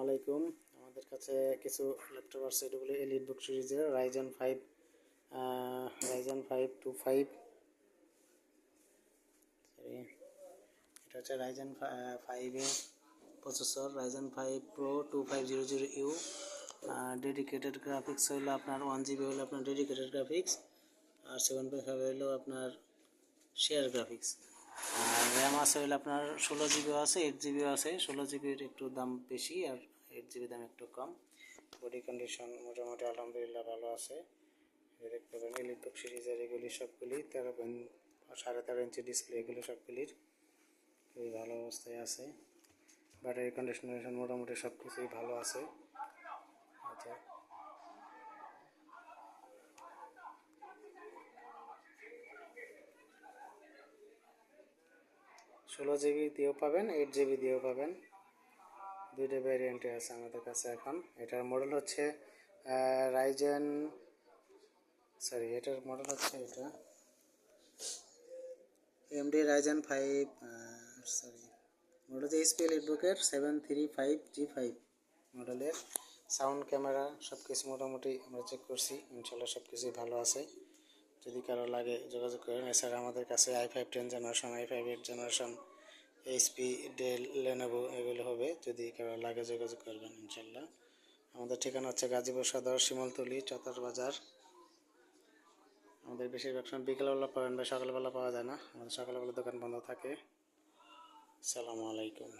আলাইকুম। আমাদের কাছে কিছু ল্যাপটপ আছে, এগুলো এলিট বুক সিরিজের রাইজেন 5 25। সরি, এটা হচ্ছে Ryzen 5 processor, Ryzen 5 pro 2500U। Dedicated graphics হলো আপনার 1 GB হলো আপনার ডেডিকেটেড গ্রাফিক্স, আর 7.5 হলো আপনার শেয়ার গ্রাফিক্স। আর র্যাম আছে হলো আপনার 16 GB আছে, 8 GB আছে। 16 GB একটু দাম বেশি, আর 8 GB দাম একটু কম। বডি কন্ডিশন মোটামুটি আলহামদুলিল্লাহ ভালো আছে। দেখতে পাবেন এলিট বুক সিরিজের এগুলি সবগুলি 13.5 ইঞ্চি ডিসপ্লে, এগুলো সবগুলির খুবই ভালো অবস্থায় আছে। ব্যাটারি কন্ডিশন মোটামুটি সব কিছুই ভালো আছে। আচ্ছা, 16 GB দিয়েও পাবেন, 8 GB দিয়েও পাবেন। দুইটা ভ্যারিয়েন্টে আছে আমাদের কাছে এখন। এটার মডেল হচ্ছে এটার মডেল হচ্ছে এটা এমডি রাইজেন 5, মডেল হচ্ছে এইচপি এলিটবুকের 735G5 মডেলের। সাউন্ড, ক্যামেরা সব কিছু মোটামুটি আমরা চেক করছি, ইনশাল্লাহ সব কিছুই ভালো আছে। যদি কারো লাগে যোগাযোগ করেন। এছাড়া আমাদের কাছে i5 10 generation, i5 8 generation, HP, Dell, Lenovo এগুলো হবে। যদি কারো লাগে যোগাযোগ করবেন ইনশাল্লাহ। আমাদের ঠিকানা হচ্ছে গাজীপুর সদর, শিমলতলি, চতার বাজার। আমাদের বেশিরভাগ সময় বিকেলবেলা পাবেন বা সকালবেলা পাওয়া যায় না, আমাদের সকালবেলা দোকান বন্ধ থাকে। আসসালামু আলাইকুম।